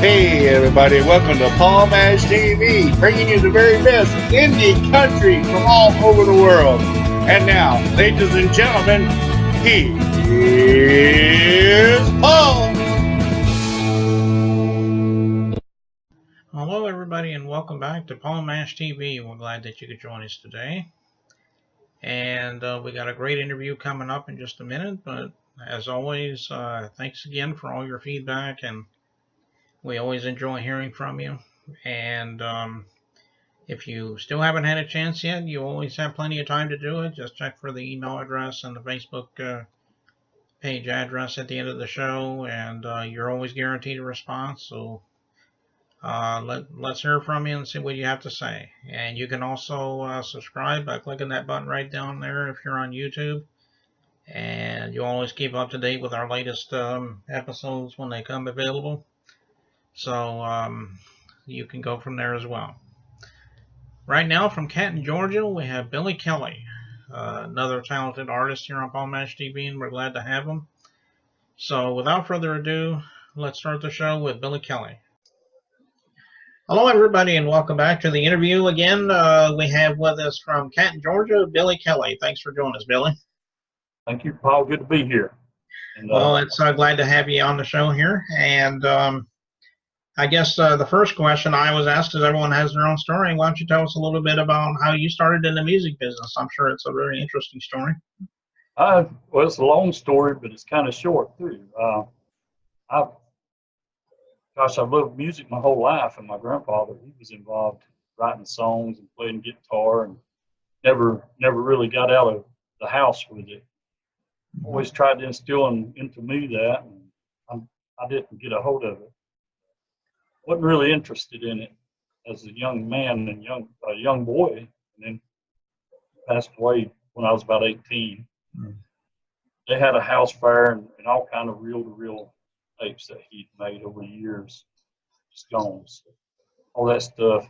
Hey everybody, welcome to Paul Mash TV, bringing you the very best indie country from all over the world. And now, ladies and gentlemen, he is Paul. Hello everybody and welcome back to Paul Mash TV. We're glad that you could join us today. And we got a great interview coming up in just a minute, but as always, thanks again for all your feedback, and we always enjoy hearing from you. And if you still haven't had a chance yet, you always have plenty of time to do it. Just check for the email address and the Facebook page address at the end of the show, and you're always guaranteed a response. So let's hear from you and see what you have to say. And you can also subscribe by clicking that button right down there if you're on YouTube. And you always keep up to date with our latest episodes when they come available. So you can go from there as well. Right now from Canton, Georgia, we have Billy Kelley, another talented artist here on Paul Mash TV, and we're glad to have him. So without further ado, let's start the show with Billy Kelley. Hello, everybody, and welcome back to the interview again. We have with us from Canton, Georgia, Billy Kelley. Thanks for joining us, Billy. Thank you, Paul. Good to be here. And, well, it's glad to have you on the show here. And I guess the first question I was asked is everyone has their own story. Why don't you tell us a little bit about how you started in the music business? I'm sure it's a very interesting story. well, it's a long story, but it's kind of short, too. I've loved music my whole life, and my grandfather, he was involved writing songs and playing guitar, and never really got out of the house with it. Always tried to instill into me that, and I didn't get a hold of it. Wasn't really interested in it as a young man and a young boy, and then passed away when I was about 18. They had a house fire and all kind of reel-to-reel tapes that he'd made over the years, just gone. So all that stuff,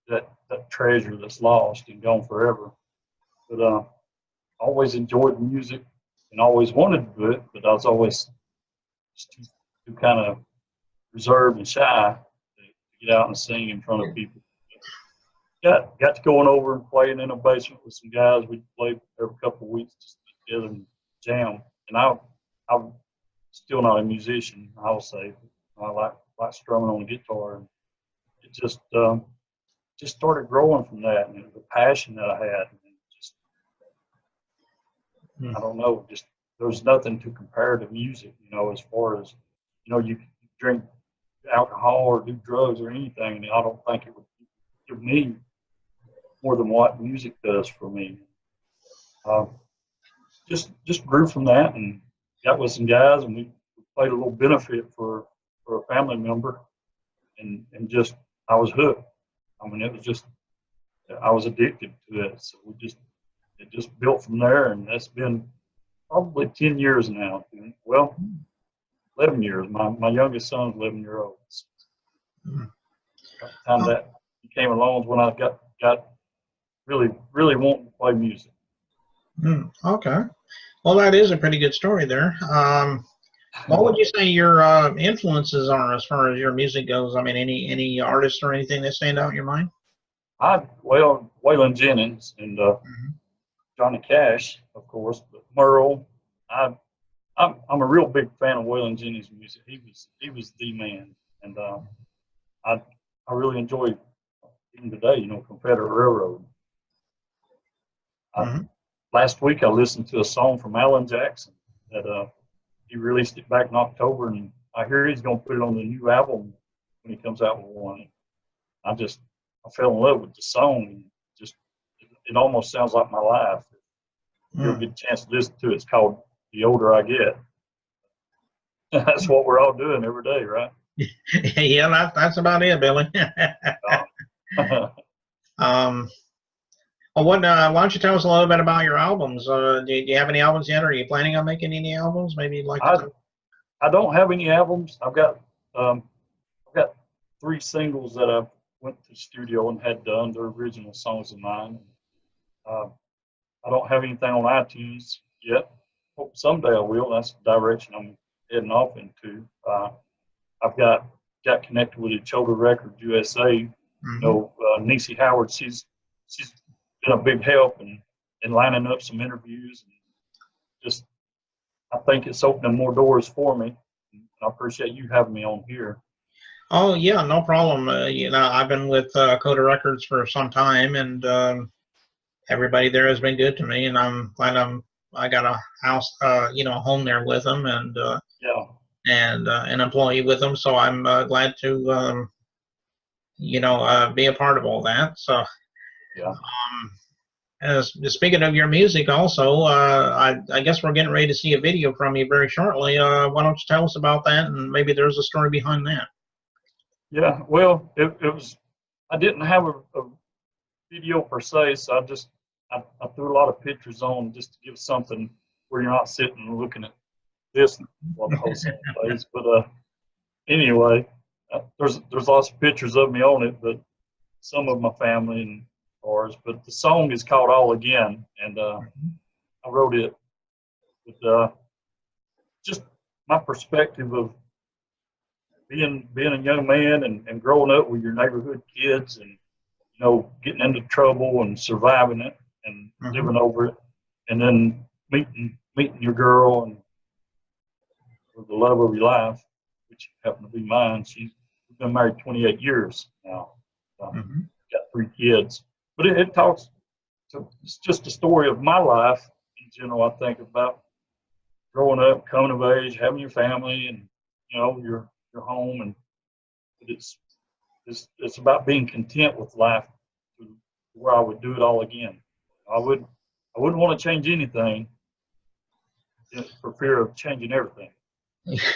that treasure that's lost and gone forever. But I always enjoyed music and always wanted to do it, but I was always just too kind of reserved and shy to get out and sing in front of people. Got to going over and playing in a basement with some guys. We'd play every couple of weeks just together and jam. And I'm still not a musician, I will say. I like strumming on the guitar. And it just started growing from that, and the passion that I had. I don't know, just there's nothing to compare to music, as far as, you drink alcohol or do drugs or anything, and I don't think it would give me more than what music does for me. Just grew from that and got with some guys, and we played a little benefit for a family member, and just I was hooked. I mean, it was just I was addicted to it. So it just built from there, and that's been probably 10 years now. Well, 11 years. My youngest son's 11-year-old. So by the time that came along is when I got really wanting to play music. Okay. Well, that is a pretty good story there. What would you say your influences are as far as your music goes? I mean, any artists or anything that stand out in your mind? Waylon Jennings and Johnny Cash, of course, but Merle. I'm a real big fan of Waylon Jennings' music. He was the man, and I really enjoy even today. Confederate Railroad. Last week I listened to a song from Alan Jackson that he released it back in October, and I hear he's going to put it on the new album when he comes out with one. I fell in love with the song. It almost sounds like my life. You'll get a chance to listen to it. It's called The Older I Get. That's what we're all doing every day, right? Yeah, that's about it, Billy. Well, why don't you tell us a little bit about your albums? Do you have any albums yet? Are you planning on making any albums? Maybe you'd like to. I don't have any albums. I've got 3 singles that I went to the studio and had done. They're original songs of mine. I don't have anything on iTunes yet. Hope someday I will. That's the direction I'm heading off into. I've got got connected with the Shoulder Records USA. Mm-hmm. You know, Niecy Howard, she's been a big help in lining up some interviews. And just, I think it's opening more doors for me. I appreciate you having me on here. Oh yeah, no problem. You know, I've been with Coda Records for some time, and everybody there has been good to me, and I'm glad I got a house, you know, a home there with them, and Yeah. and an employee with them. So I'm glad to you know, be a part of all that. So Yeah. as speaking of your music, also, I guess we're getting ready to see a video from you very shortly. Why don't you tell us about that, and maybe there's a story behind that. Yeah, well, it was, I didn't have a video per se, so I threw a lot of pictures on just to give something where you're not sitting and looking at this while the whole song plays. But anyway, there's lots of pictures of me on it, but some of my family and ours. But the song is called All Again, and I wrote it with just my perspective of being a young man and growing up with your neighborhood kids, and you know, getting into trouble and surviving it and living over it, and then meeting your girl and the love of your life, which happened to be mine. We've been married 28 years now. Got 3 kids, but it talks. It's just a story of my life in general. I think about growing up, coming of age, having your family, and you know, your home, and but it's about being content with life, to where I would do it all again. I wouldn't want to change anything for fear of changing everything.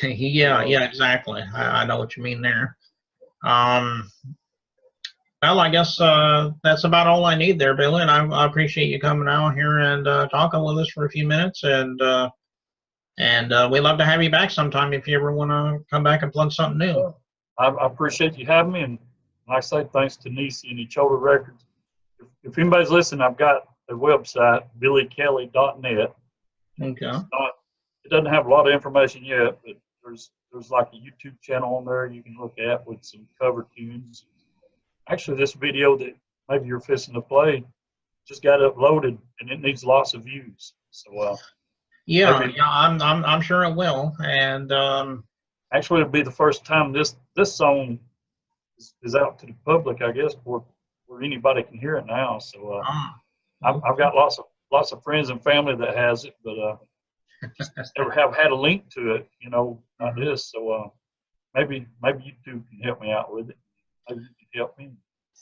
Yeah, exactly. I know what you mean there. Well, I guess that's about all I need there, Billy, and I appreciate you coming out here and talking with us for a few minutes, and we'd love to have you back sometime if you ever want to come back and plug something new. I appreciate you having me, and like I say, thanks to Niecy and the Shoulder Records. If anybody's listening, I've got a website, billykelley.net. Okay. It doesn't have a lot of information yet, but there's like a YouTube channel on there you can look at with some cover tunes. Actually, this video that maybe you're fixing to play just got uploaded, and it needs lots of views. So yeah, I'm sure it will. And actually, it'll be the first time this song is out to the public, I guess, where anybody can hear it now. So I've got lots of friends and family that has it, but just never have had a link to it, you know, like this. So maybe you two can help me out with it. Maybe you can help me.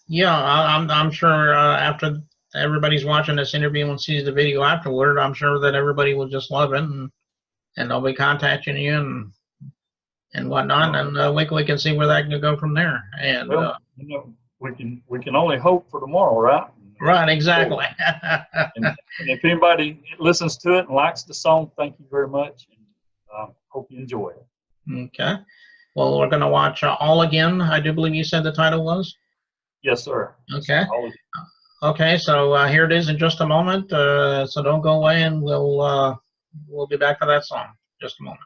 Yeah, I'm sure after everybody's watching this interview and sees the video afterward, I'm sure that everybody will just love it, and they'll be contacting you and whatnot, and we can see where that can go from there. And well, you know, we can only hope for tomorrow, right? Right, exactly. and if anybody listens to it and likes the song, thank you very much, and hope you enjoy it. Okay. Well, we're going to watch All Again. I do believe you said the title was? Yes, sir. Okay. Okay, so here it is in just a moment. So don't go away, and we'll be back to that song in just a moment.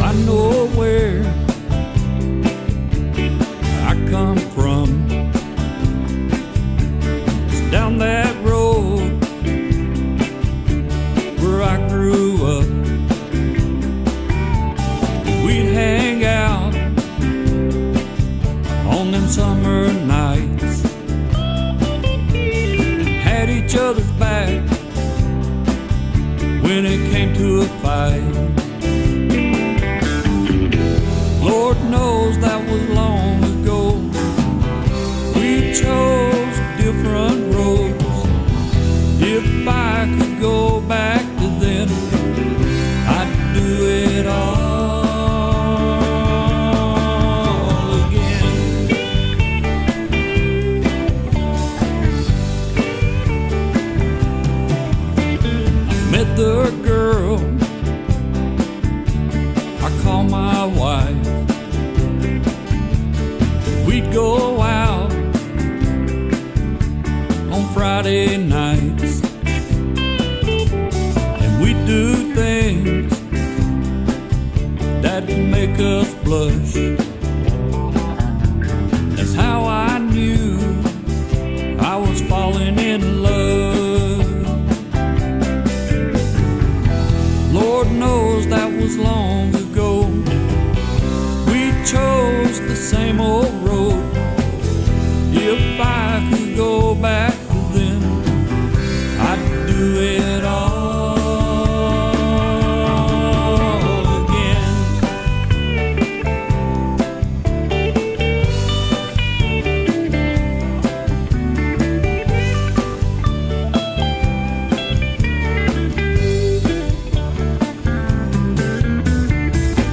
I know where I come from. It's down that road where I grew up. We'd hang out on them summer nights, had each other's back when it came to a fight. Lord knows that was long ago. We chose different roads. If I could go back to then, I'd do it all again. I met the girl I call my wife. We'd go out on Friday nights, blush. That's how I knew I was falling in love. Lord knows that was long ago. We chose the same old road. If I could go back then, I'd do it all again.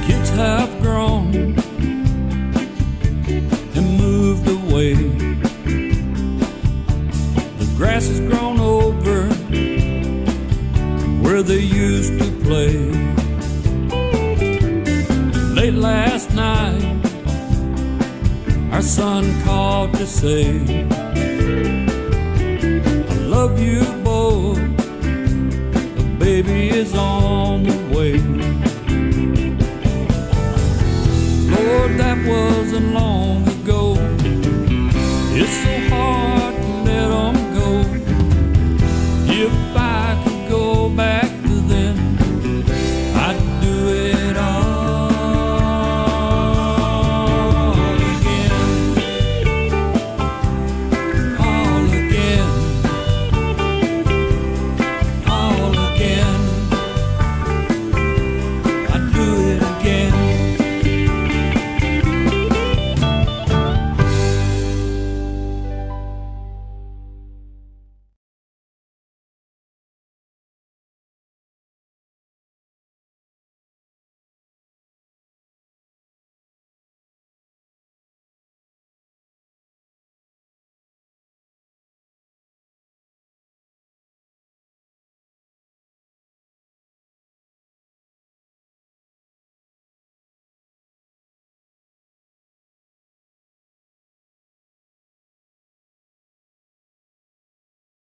Kids have grown and moved away. The grass has grown over where they used to play. Late last night, our son called to say, I love you both, the baby is on the way. Lord, that wasn't long ago. It's so hard to let 'em go. If